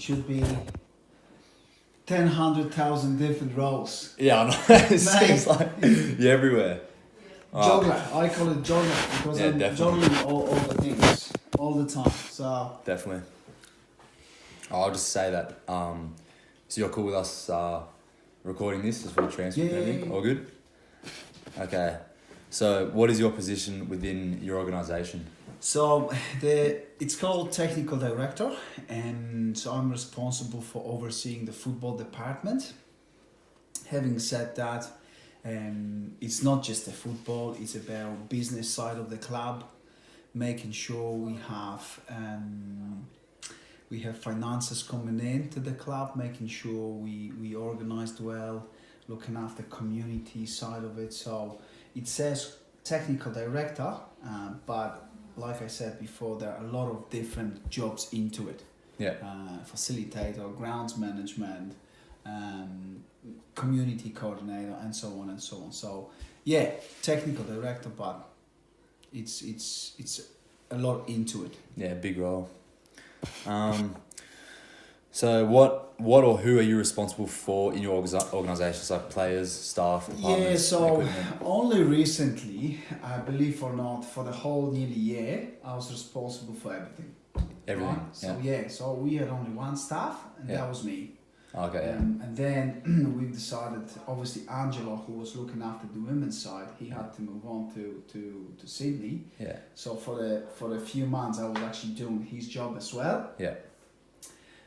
should be 10,100,000 different roles. Yeah, I know. It seems like you're everywhere. Juggler, I call it juggler because Yeah, I'm definitely. juggling all the things all the time. So Definitely. I'll just say that. So you're cool with us recording this as for the transcript and everything? Yeah. All good? Okay. So what is your position within your organisation? So it's called technical director, and so I'm responsible for overseeing the football department. Having said that, it's not just the football; it's about business side of the club, making sure we have finances coming in to the club, making sure we organized well, looking after community side of it. So it says technical director, but like I said before, there are a lot of different jobs into it. Yeah. Facilitator, grounds management, community coordinator, and so on and so on. So yeah, technical director, but it's a lot into it. Yeah, big role. So what or who are you responsible for in your organisation? So players, staff, departments, Yeah, so equipment? only recently, I believe or not, for the whole nearly year, I was responsible for everything. Everything. Right? So yeah, so we had only one staff, and Yeah. that was me. Okay. Yeah. And then we've decided, obviously, Angelo, who was looking after the women's side, he had to move on to Sydney. Yeah. So for the few months, I was actually doing his job as well. Yeah.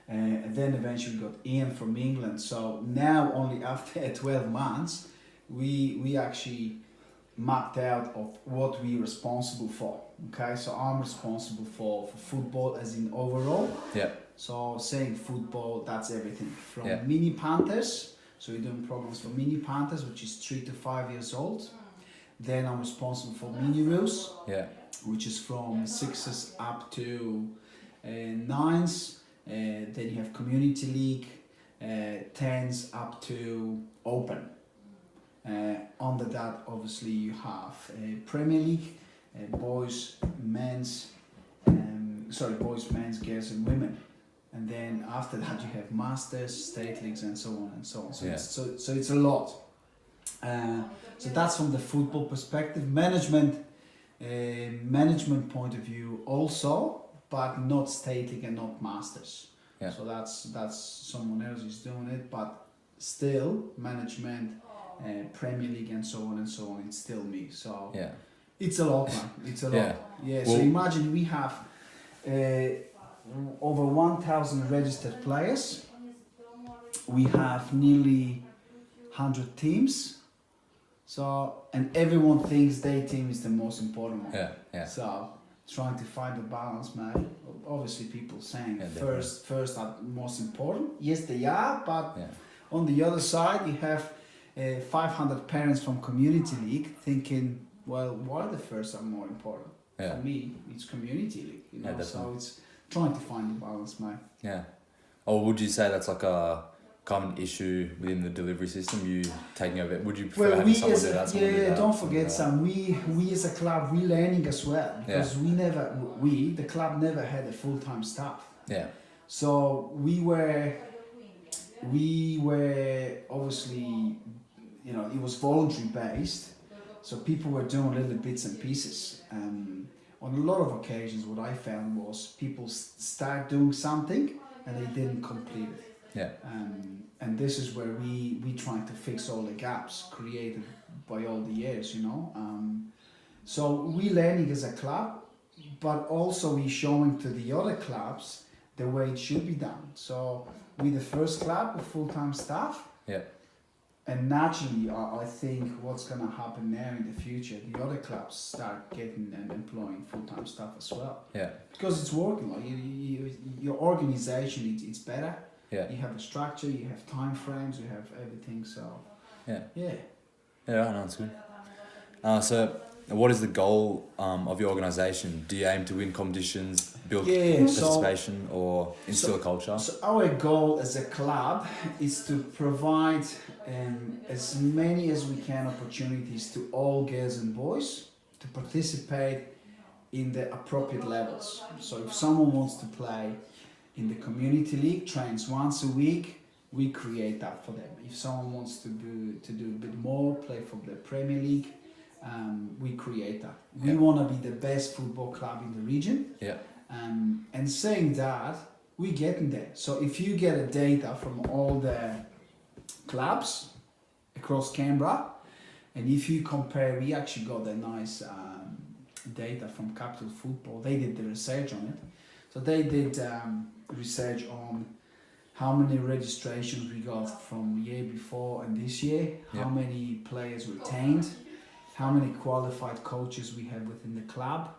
And then eventually got Ian from England. So now, only after 12 months, we actually mapped out of what we're responsible for. Okay, so I'm responsible for football as in overall. Yeah. So saying football, that's everything from Yeah. mini Panthers. So we're doing programs for mini Panthers, which is 3 to 5 years old. Then I'm responsible for mini Roos, Yeah. which is from 6s up to 9s. Then you have community league, 10s up to open. Under that, obviously, you have Premier League, boys, men's, girls, and women. And then after that, you have masters, state leagues, and so on and so on. So, Yeah. so it's a lot. So that's from the football perspective. Management point of view also, but not state league and not masters. Yeah. So that's someone else is doing it, but still management, Premier League, and so on and so on. It's still me. So Yeah. it's a lot, man. It's a lot. Yeah. Yeah. So Well- imagine we have over 1,000 registered players. We have nearly 100 teams. So, and everyone thinks their team is the most important one. Yeah. Yeah. So, trying to find the balance, man. Obviously, people saying Yeah, definitely. first are most important. Yes, they are, but Yeah. on the other side, you have 500 parents from community league thinking, well, why the first are more important? Yeah. For me, it's community league, you know. Yeah, so definitely. it's trying to find the balance, man. Yeah. Or would you say that's like a common issue within the delivery system? You taking over? Would you prefer Well, having we someone as do that? Someone do yeah, that, don't someone do forget, that? Sam. We as a club, we learning as well because the club never had a full-time staff. Yeah. So we were obviously, you know, it was voluntary based. So people were doing little bits and pieces. On a lot of occasions, what I found was people start doing something and they didn't complete it. Yeah. And this is where we trying to fix all the gaps created by all the years, you know. So we learning as a club, but also we showing to the other clubs the way it should be done. So we the first club with full-time staff. Yeah. And naturally, I think what's going to happen now in the future, the other clubs start getting and employing full-time staff as well. Yeah. Because it's working. Like your organization, it's better. Yeah. You have a structure, you have time frames, you have everything. So Yeah. yeah. Yeah. I know it's good. So, what is the goal of your organisation? Do you aim to win competitions, build Yeah, so- participation, or instill a culture? So our goal as a club is to provide as many as we can opportunities to all girls and boys to participate in the appropriate levels. So if someone wants to play in the community league, trains once a week. We create that for them. If someone wants to do a bit more, play for the Premier League, we create that. We Yeah. want to be the best football club in the region. Yeah. And saying that, we getting there. So if you get a data from all the clubs across Canberra, and if you compare, we actually got a nice data from Capital Football. They did the research on it. So they did research on how many registrations we got from the year before and this year, how Yeah. many players retained, how many qualified coaches we have within the club,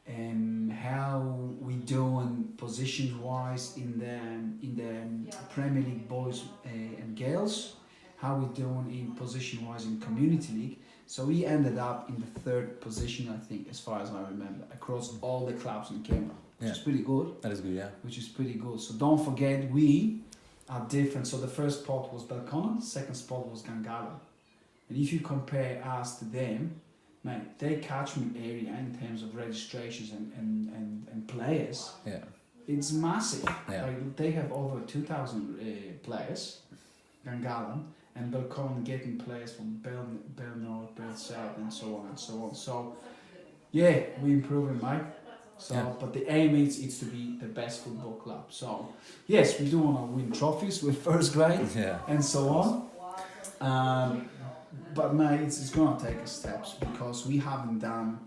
and how we doing positions wise in the Premier League boys and girls, how we doing in position wise in community league. So we ended up in the third position, I think, as far as I remember, across all the clubs in Canberra, which Yeah. is pretty good. That is good, yeah. Which is pretty good. So don't forget, we are different. So the first spot was Belconnen, second spot was Gangala. And if you compare us to them, mate, they catchment area in terms of registrations and players, Yeah. it's massive. Yeah. Like they have over 2,000 players, Gangalan, and Belconnen getting players from Bell North, Bell South, and so on and so on. So, yeah, we're improving, mate. So, Yeah. but the aim is to be the best football club. So, yes, we do want to win trophies with first grade Yeah. and so on. But mate, it's gonna take us steps because we haven't done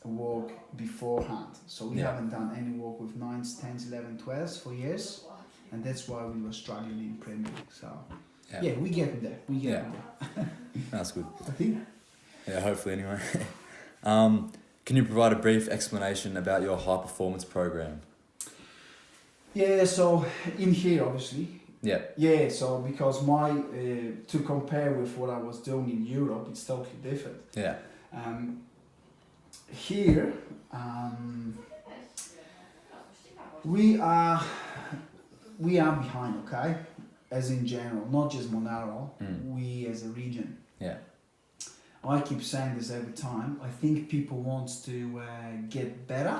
work beforehand. So we Yeah. haven't done any work with 9s, 10s, 11, 12s for years, and that's why we were struggling in Premier League. So yeah, we getting there. We getting there. That's good. I think. Yeah, hopefully anyway. Can you provide a brief explanation about your high performance program? Yeah. So in here, obviously. Yeah. Yeah. So because my to compare with what I was doing in Europe, it's totally different. Yeah. Here, we are behind, okay? As in general, not just Monaro, we as a region. Yeah. I keep saying this every time. I think people want to get better,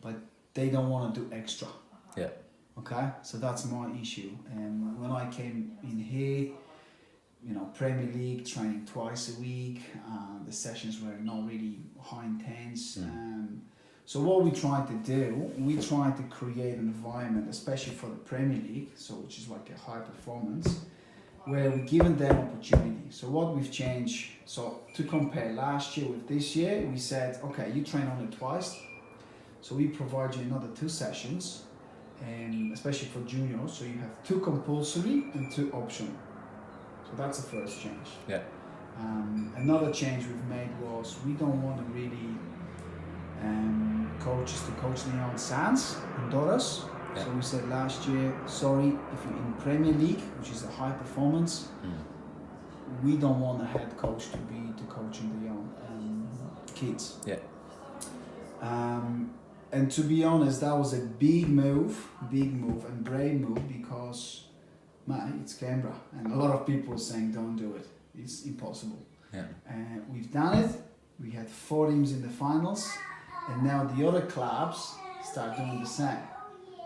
but they don't want to do extra. Yeah. Okay, so that's my issue. And when I came in here, you know, Premier League training twice a week. The sessions were not really high intense. So what we tried to do, we tried to create an environment, especially for the Premier League, so which is like a high performance, where we've given them opportunity. So what we've changed, so to compare last year with this year, we said, okay, you train only twice, so we provide you another 2 sessions, and especially for juniors, so you have 2 compulsory and 2 optional. So that's the first change. Yeah. Another change we've made was we don't want to really coaches to coach their own sons and daughters. Yeah. So we said last year, sorry, if you're in Premier League, which is a high performance, we don't want a head coach to be coaching their own kids. Yeah. And to be honest, that was a big move and brave move because, man, it's Canberra, and a lot of people are saying don't do it. It's impossible. Yeah. We've done it. We had 4 teams in the finals, and now the other clubs start doing the same.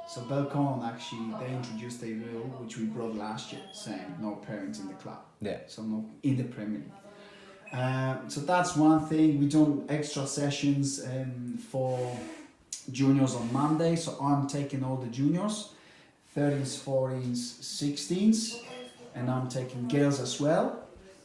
So Belconnen actually, they introduced a rule which we brought last year, saying no parents in the club. Yeah. So no in the Premier League. So that's one thing. We do extra sessions for juniors on Monday. So I'm taking all the juniors, 13s, 14s, 16s, and I'm taking girls as well.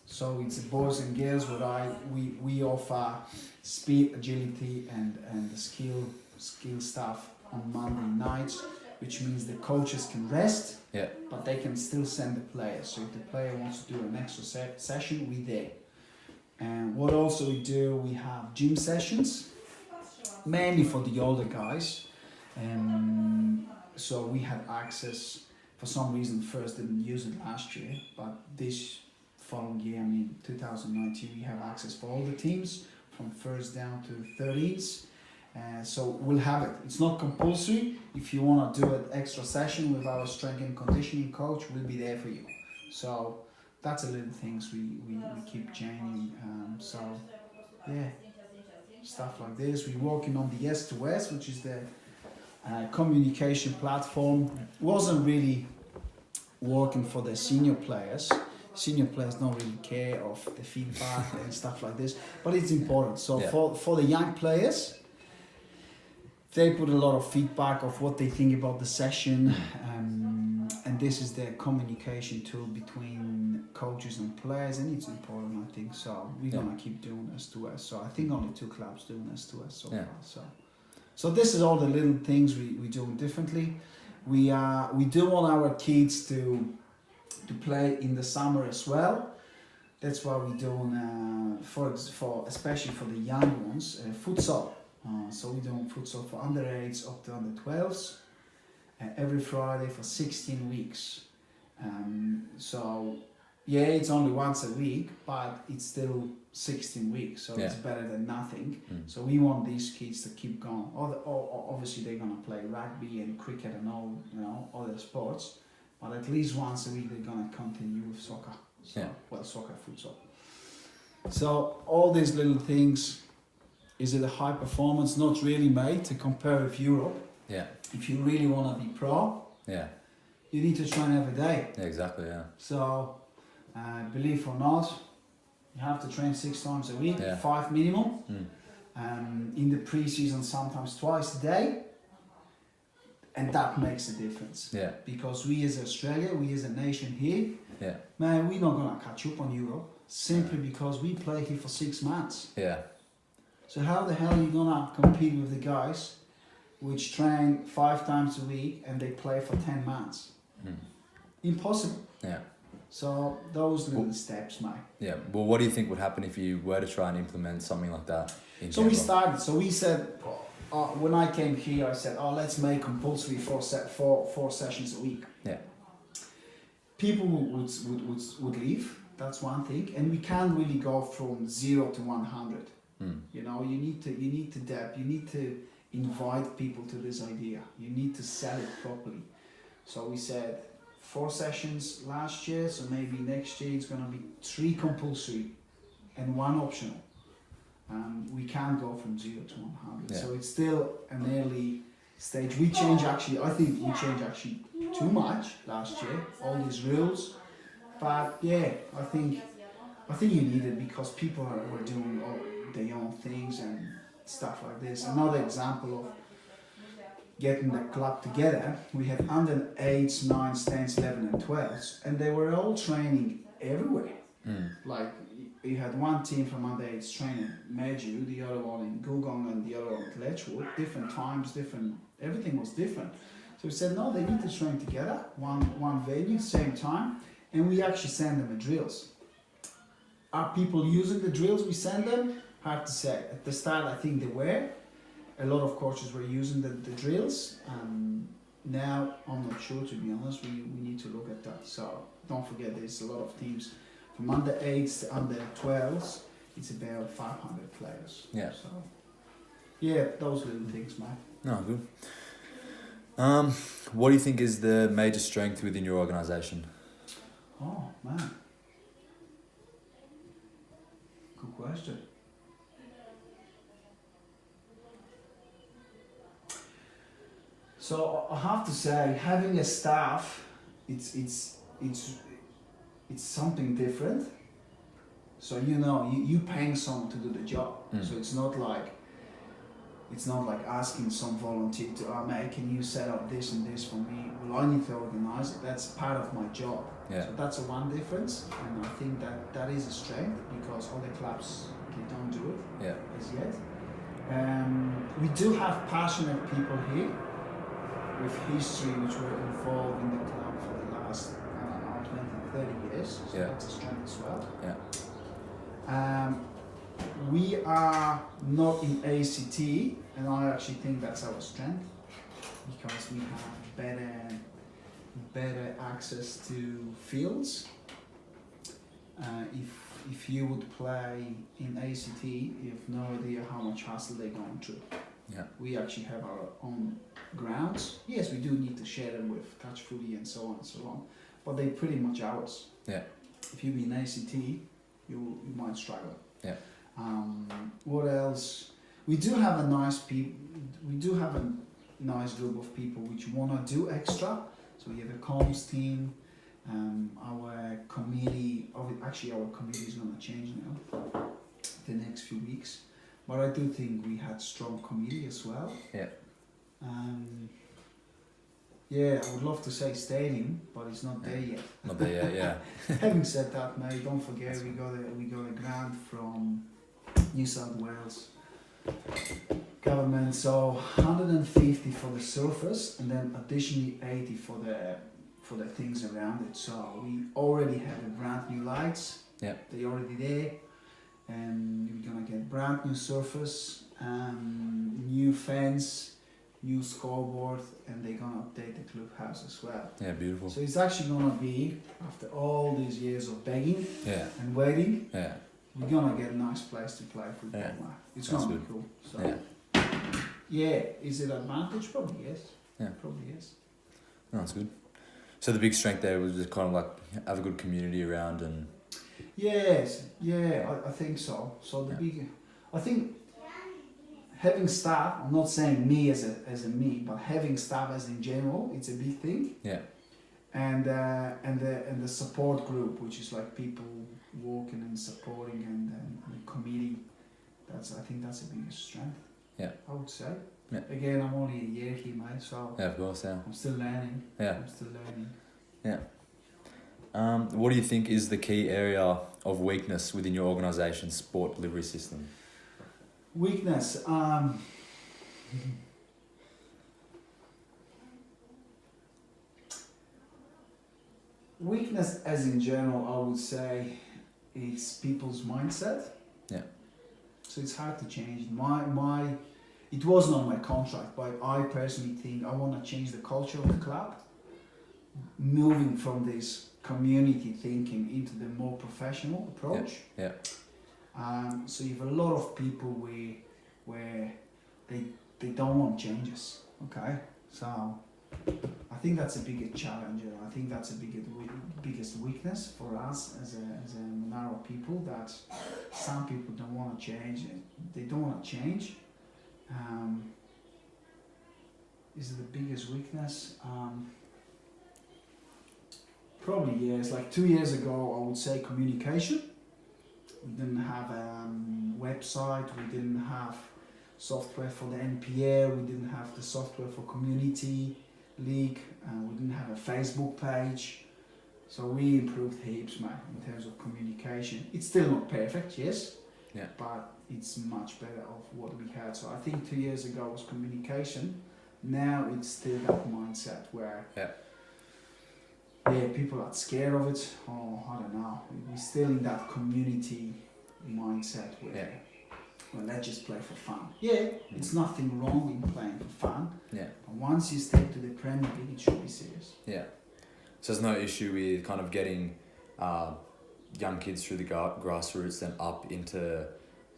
So it's boys and girls where we offer speed, agility, and the skill stuff on Monday nights, which means the coaches can rest, Yeah. but they can still send the players. So if the player wants to do an extra session, we're there. And what also we do, we have gym sessions, mainly for the older guys. So we had access, for some reason first didn't use it last year, but this following year, 2019, we have access for all the teams from first down to 13s. So we'll have it. It's not compulsory. If you want to do an extra session with our strength and conditioning coach, we'll be there for you. So that's a little things we keep changing. So yeah, stuff like this. We're working on the S2S, which is the communication platform. Wasn't really working for the senior players. Senior players don't really care of the feedback and stuff like this, but it's important. So for the young players, they put a lot of feedback of what they think about the session, and this is their communication tool between coaches and players, and it's important, I think. So we're gonna keep doing S2S. So I think only 2 clubs doing S2S so far. So this is all the little things we do differently. We do want our kids to play in the summer as well. That's why we're doing for especially for the young ones, futsal. So we're doing futsal for under 8s up to under 12s every Friday for 16 weeks. So it's only once a week, but it's still 16 weeks, so it's better than nothing. So we want these kids to keep going. Obviously they're gonna play rugby and cricket and all, other sports, but at least once a week they're gonna continue with soccer. Soccer, futsal. So all these little things. Is it a high performance? Not really, mate, to compare with Europe. Yeah. If you really want to be pro, you need to train every day. Yeah, exactly, yeah. So, believe it or not, you have to train 6 times a week, 5 minimum. In the pre-season, sometimes twice a day. And that makes a difference. Yeah. Because we as Australia, we as a nation here, man, we're not going to catch up on Europe simply because we play here for 6 months. Yeah. So how the hell are you gonna compete with the guys which train 5 times a week and they play for 10 months? Impossible. Yeah. So those little steps, mate. Yeah. Well, what do you think would happen if you were to try and implement something like that in So we said, when I came here, I said, let's make compulsory 4 sessions a week. Yeah. People would leave, that's one thing, and we can't really go from 0 to 100. You need to adapt. You need to invite people to this idea. You need to sell it properly. So we said 4 sessions last year. So maybe next year it's gonna be 3 compulsory and 1 optional. We can't go from 0 to 100. Yeah. So it's still an early stage. I think we changed actually too much last year. All these rules, but I think you need it because people were doing their own things and stuff like this. Another example of getting the club together, we had under 8s, 9s, 10s, 11 and 12s, and they were all training everywhere. Like you had one team from under 8s training Meju, the other one in Gugong and the other one at Letchwood, different times, everything was different. So we said, no, they need to train together, one venue, same time, and we actually send them the drills. Are people using the drills we send them? Hard to say. At the start, I think they were. A lot of coaches were using the drills. Now, I'm not sure, to be honest. We need to look at that. So don't forget, there's a lot of teams from under 8s to under 12s. It's about 500 players. Yeah. So, those little things, mate. No, good. What do you think is the major strength within your organisation? Oh, man. Good question. So I have to say, having a staff, it's something different. So you paying someone to do the job. So it's not like asking some volunteer to, mate, can you set up this and this for me? Well, I need to organize it. That's part of my job. Yeah. So that's one difference, and I think that is a strength because other clubs they don't do it as yet. We do have passionate people here with history which were involved in the club for the last 20, 30 years. So that's a strength as well. Yeah. We are not in ACT, and I actually think that's our strength because we have better access to fields. If you would play in ACT, you have no idea how much hassle they're going through. Yeah. We actually have our own grounds. Yes, we do need to share them with touch footy and so on and so on, but they're pretty much ours. Yeah. If you be in ACT, you might struggle. Yeah. What else? we do have a nice group of people which want to do extra. So we have a comms team, our committee. Actually, our committee is going to change now the next few weeks. But I do think we had strong committee as well. Yeah. Yeah, I would love to say stadium, but it's not there yet. Not there yet, yeah. Having said that, mate, don't forget we got a grant from New South Wales government, so 150 for the surface, and then additionally 80 for the things around it. So we already have a brand new lights. Yeah. They're already there, and we're gonna get brand new surface, new fence, new scoreboard, and they're gonna update the clubhouse as well. Yeah, beautiful. So it's actually gonna be, after all these years of begging Yeah, and waiting, yeah, we're gonna get a nice place to play football. Yeah. Now. It's That's gonna good. be cool. So yeah. yeah, is it advantage? Probably yes. Yeah. Probably yes. No, that's good. So the big strength there was just kind of like have a good community around and... Yes, yeah, I think so. So the Yeah. big, I think having staff, I'm not saying me as a me, but having staff as in general, it's a big thing. Yeah, And the support group, which is like people working and supporting, and the committee. I think that's the biggest strength. Yeah. I would say. Yeah. Again, I'm only a year here, mate, so yeah, of course, yeah. I'm still learning. Yeah. I'm still learning. What do you think is the key area of weakness within your organisation's sport delivery system? Weakness. Weakness, as in general, I would say, it's people's mindset. Yeah. So it's hard to change. It wasn't on my contract, but I personally think I want to change the culture of the club, moving from this community thinking into the more professional approach. Yeah. So you have a lot of people where they don't want changes. Okay, so I think that's a bigger challenge. I think that's a biggest weakness for us as a Monaro people, that some people don't want to change. They don't want to change. Is it the biggest weakness? Probably yes. Like 2 years ago, I would say communication. We didn't have a website. We didn't have software for the NPA. We didn't have the software for community league. We didn't have a Facebook page. So we improved heaps, mate, in terms of communication. It's still not perfect, yes. Yeah. But it's much better of what we had. So I think 2 years ago was communication. Now it's still that mindset where people are scared of it. Oh, I don't know. We're still in that community mindset where well, let's just play for fun. Yeah, it's nothing wrong in playing for fun. Yeah. But once you step to the Premier League, it should be serious. Yeah. So there's no issue with kind of getting young kids through the grassroots, then up into,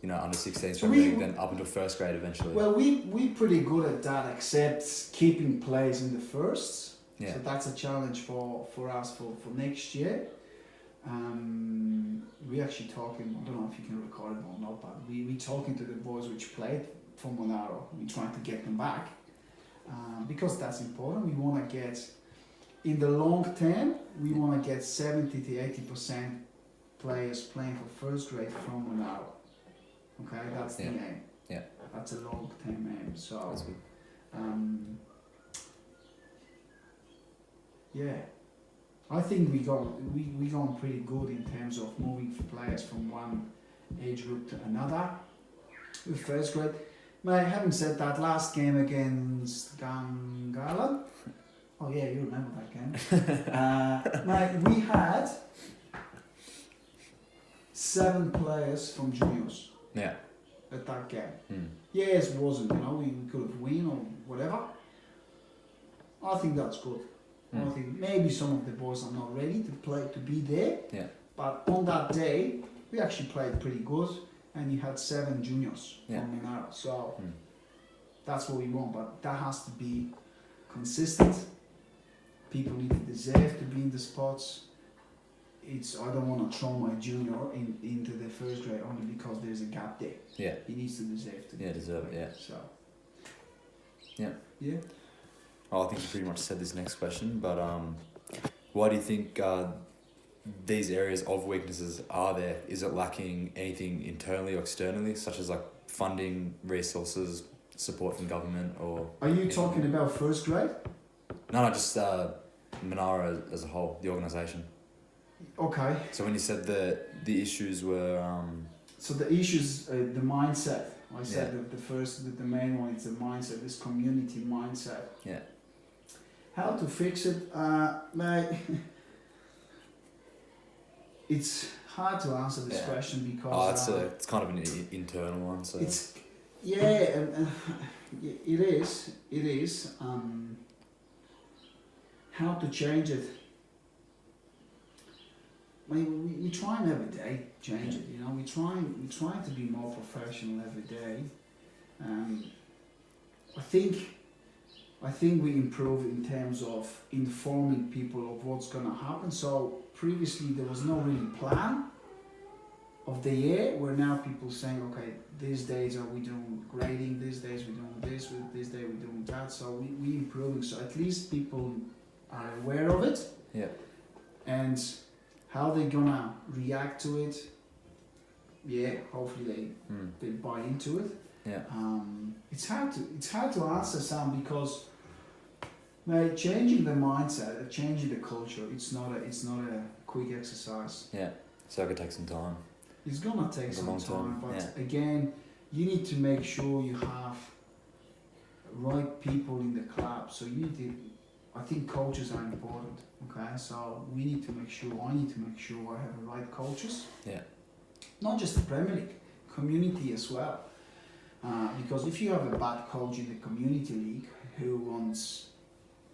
under 16s Premier League, then up into first grade eventually. Well, we're pretty good at that, except keeping players in the firsts. Yeah. So that's a challenge for us for next year. We're actually talking, I don't know if you can record it or not, but we're talking to the boys which played for Monaro. We're trying to get them back because that's important. We want to get, in the long term, we want to get 70 to 80% players playing for first grade from Monaro. Okay, that's the aim. Yeah. That's a long term aim. So, That's good. yeah, I think we gone pretty good in terms of moving players from one age group to another with first grade. Mate, having said that, last game against Gangala, oh yeah, you remember that game. Mate, we had 7 players from juniors Yeah. at that game. Mm. Yes, it wasn't, we could have won or whatever. I think that's good. I think maybe some of the boys are not ready to be there. Yeah. But on that day, we actually played pretty good, and you had 7 juniors from Monaro. So that's what we want, but that has to be consistent. People need to deserve to be in the spots. it's I don't want to throw my junior into the first grade only because there's a gap there. Yeah. He needs to deserve to. Yeah, deserve it. Yeah. So. Yeah. Yeah. Oh, I think you pretty much said this next question, but why do you think these areas of weaknesses are there? Is it lacking anything internally or externally, such as like funding, resources, support from government, or? Are you talking about first grade? No, just Monaro as a whole, the organisation. Okay. So when you said the issues were So the issues, the mindset. I said Yeah. that the main one is the mindset, this community mindset. Yeah. How to fix it? Mate, it's hard to answer this Yeah. question because it's kind of an internal one. So it's it is. How to change it? I mean, we try and every day change it. You know, we try to be more professional every day. I think we improve in terms of informing people of what's gonna happen. So previously there was no really plan of the year, where now people saying, okay, these days are we doing grading, these days we're doing this, this day we're doing that. So we improving. So at least people are aware of it. Yeah. And how they gonna react to it? Yeah, hopefully they buy into it. Yeah. It's hard to answer, Sam, because mate, changing the mindset, changing the culture, it's not a quick exercise. Yeah. So it could take some time. It's gonna take It's a some long time, time, but yeah. again, you need to make sure you have right people in the club. So you need to. I think coaches are important. Okay, so we need to make sure. I need to make sure I have the right coaches. Yeah. Not just the Premier League, community as well. Because if you have a bad coach in the community league who wants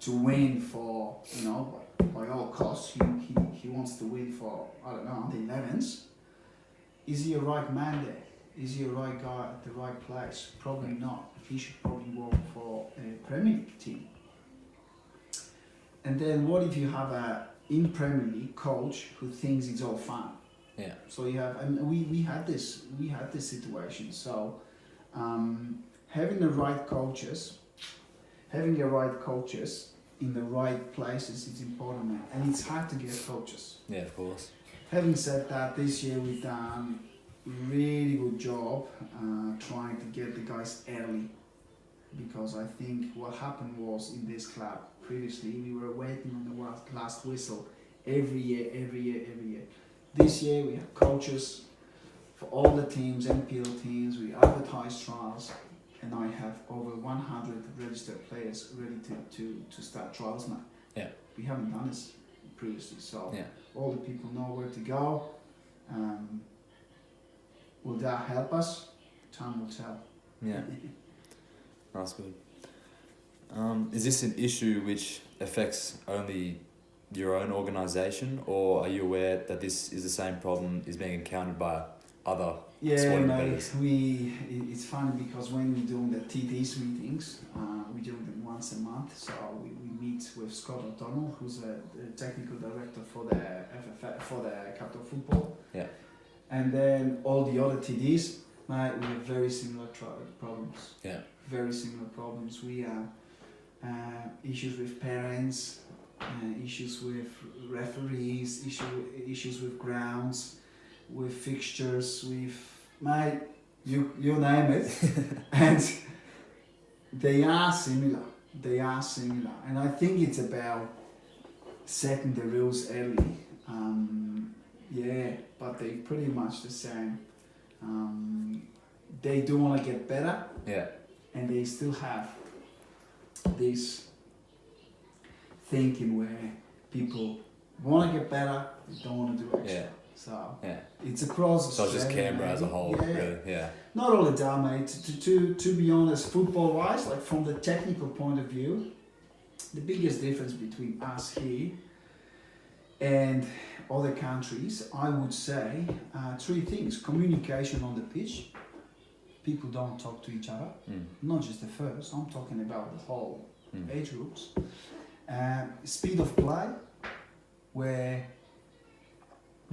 to win for, you know, by all costs, he wants to win for, I don't know, under 11s, is he a right man there? Is he a right guy at the right place? Probably not. He should probably work for a Premier League team. And then what if you have a in Premier League coach who thinks it's all fun? Yeah. So you have, and we had this situation. So having the right coaches in the right places is important, man. And it's hard to get coaches. Yeah, of course. Having said that, this year we've done really good job trying to get the guys early, because I think what happened was in this club previously we were waiting on the last whistle every year. This year we have coaches for all the teams, NPL teams, we advertise trials, and I have over 100 registered players ready to start trials now. Yeah. We haven't done this previously, so Yeah. all the people know where to go. Will that help us? Time will tell. Yeah. That's good. Is this an issue which affects only your own organisation, or are you aware that this is the same problem is being encountered by other Yeah, sporting mate, competitors? it's funny because when we're doing the TDs meetings, we do them once a month. So we meet with Scott O'Donnell, who's the technical director for the FFF, for the capital football. Yeah. And then all the other TDs, mate, we have very similar problems. Yeah. Very similar problems. We have issues with parents, issues with referees, issues with grounds, with fixtures, with mate, you name it, and they are similar. And I think it's about setting the rules early. But they're pretty much the same. They do want to get better. Yeah. And they still have this thinking where people want to get better, they don't want to do extra. Yeah. So Yeah. it's across. So it's just Australia, Canberra as a maybe. whole, Yeah. really. Yeah. Not all the time, mate. To be honest, football wise, like from the technical point of view, the biggest difference between us here and other countries, I would say, three things: communication on the pitch. People don't talk to each other. Not just the first. I'm talking about the whole age groups. Speed of play, where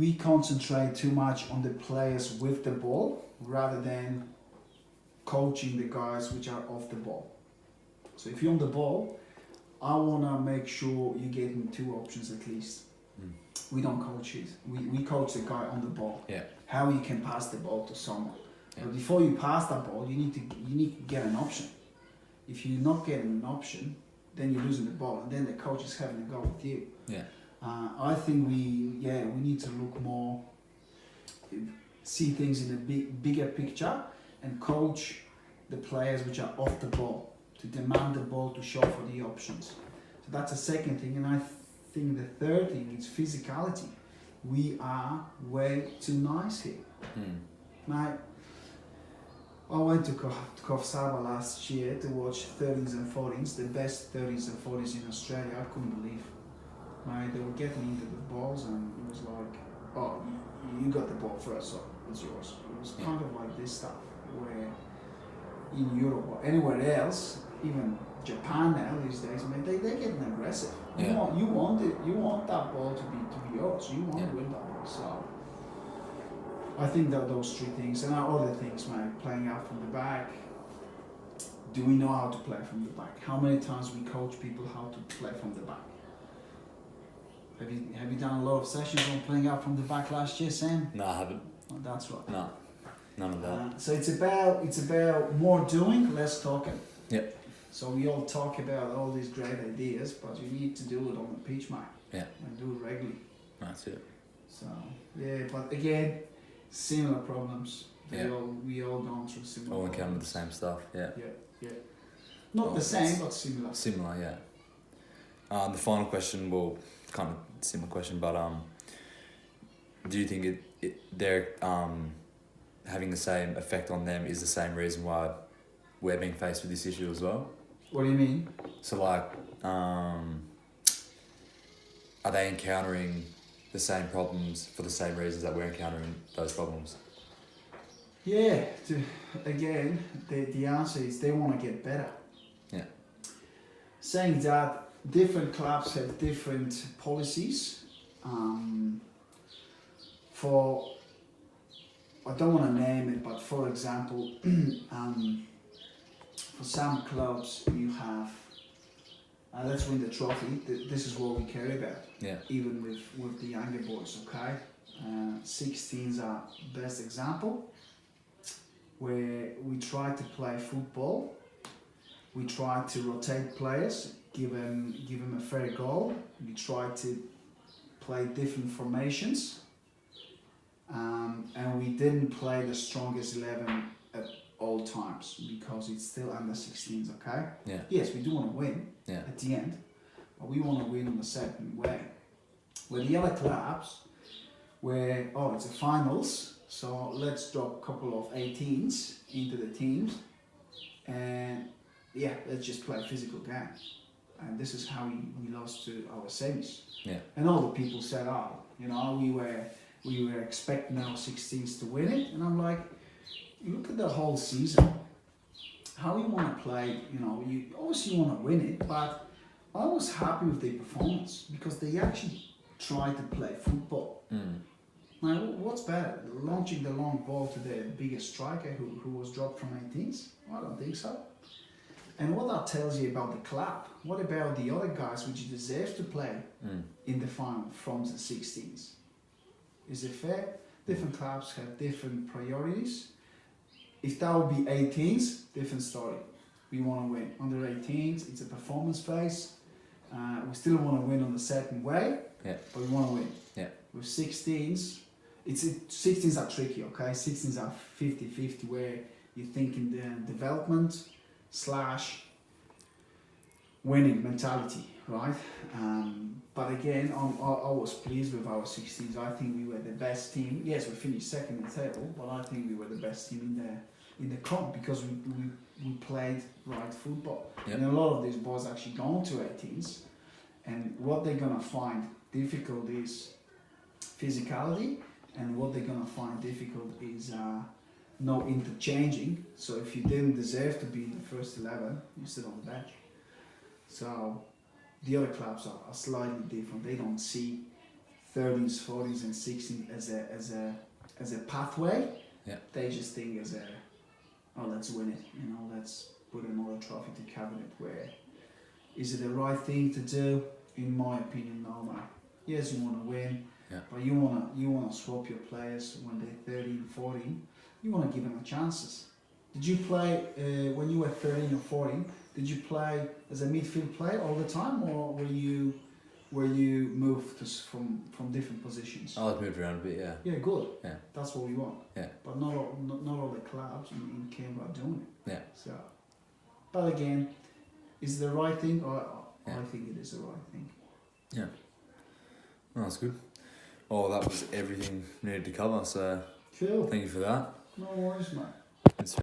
we concentrate too much on the players with the ball rather than coaching the guys which are off the ball. So if you're on the ball, I want to make sure you're getting 2 options at least. We don't coach it. We coach the guy on the ball. Yeah. How you can pass the ball to someone. Yeah. But before you pass that ball, you need to get an option. If you're not getting an option, then you're losing the ball, and then the coach is having to go with you. Yeah. I think we need to look more, see things in a bigger picture, and coach the players which are off the ball, to demand the ball, to show for the options. So that's the second thing, and I think the third thing is physicality. We are way too nice here. Now, I went to Kof Saba last year to watch 13s and 14s, the best 13s and 14s in Australia. I couldn't believe. Right, they were getting into the balls, and it was like, oh, you got the ball first, so it's yours. It was kind of like this stuff, where in Europe or anywhere else, even Japan now these days, I mean, they're getting aggressive. Yeah. You want that ball to be yours. You want to win that ball. So I think that those 3 things, and other things, man, playing out from the back. Do we know how to play from the back? How many times we coach people how to play from the back? Have you done a lot of sessions on playing out from the back last year, Sam? No, I haven't. Oh, that's right. No, none of that. So it's about more doing, less talking. Yep. So we all talk about all these great ideas, but you need to do it on the pitch, mate. Yeah. And do it regularly. That's it. So yeah, but again, similar problems. Yeah. We all gone through similar. All encounter the problems. same stuff. Yeah. Yeah. Not the same, but similar. Similar, yeah. The final question, well, kind of similar question, but do you think they're having the same effect on them is the same reason why we're being faced with this issue as well? What do you mean? So like, are they encountering the same problems for the same reasons that we're encountering those problems? Yeah, again, the answer is they want to get better. Yeah. Saying that, different clubs have different policies. I don't want to name it, but for example, for some clubs you have, let's win the trophy. This is what we care about. Yeah. Even with the younger boys, okay? 16s are best example, where we try to play football. We try to rotate players, give them a fair goal. We try to play different formations, and we didn't play the strongest 11 at all times because it's still under 16s, okay? Yeah. Yes, we do want to win at the end, but we want to win in a certain way. Where the other clubs, where, it's a finals, so let's drop a couple of 18s into the teams, and let's just play a physical game. And this is how we lost to our semis. Yeah. And all the people said, we were expecting our 16s to win it. And I'm like, look at the whole season. How you want to play, you obviously want to win it, but I was happy with their performance because they actually tried to play football. Now, what's better? Launching the long ball to the biggest striker who was dropped from 18s? I don't think so. And what that tells you about the club, what about the other guys which deserve to play in the final from the 16s? Is it fair? Different clubs have different priorities. If that would be 18s, different story. We want to win. Under 18s, it's a performance phase. We still want to win on a certain way, but we want to win. Yeah. With 16s, 16s are tricky, okay? 16s are 50-50 where you're thinking the development / winning mentality, right? But again, I was pleased with our 16s. I think we were the best team. Yes, we finished second in the table, but I think we were the best team in the comp because we played right football. Yep. And a lot of these boys actually gone to 18s, and what they're gonna find difficult is physicality, and what they're gonna find difficult is no interchanging. So if you didn't deserve to be in the first 11, you sit on the bench. So the other clubs are slightly different. They don't see 30s, 40s, and 60s as a pathway. Yeah. They just think as a, oh, let's win it. Let's put another trophy to cabinet. Where is it the right thing to do? In my opinion, no, man. Yes, you want to win, but you wanna swap your players when they're 13, 14. You want to give them a chances. Did you play when you were 13 or 14? Did you play as a midfield player all the time, or were you moved from different positions? I was moved around a bit, yeah. Yeah, good. Yeah. That's what we want. Yeah. But not all the clubs in Canberra are doing it. Yeah. So, but again, is it the right thing? Or Yeah. I think it is the right thing. Yeah. Oh, that's good. Oh, that was everything we needed to cover, so Cool. thank you for that. No worries, mate. It's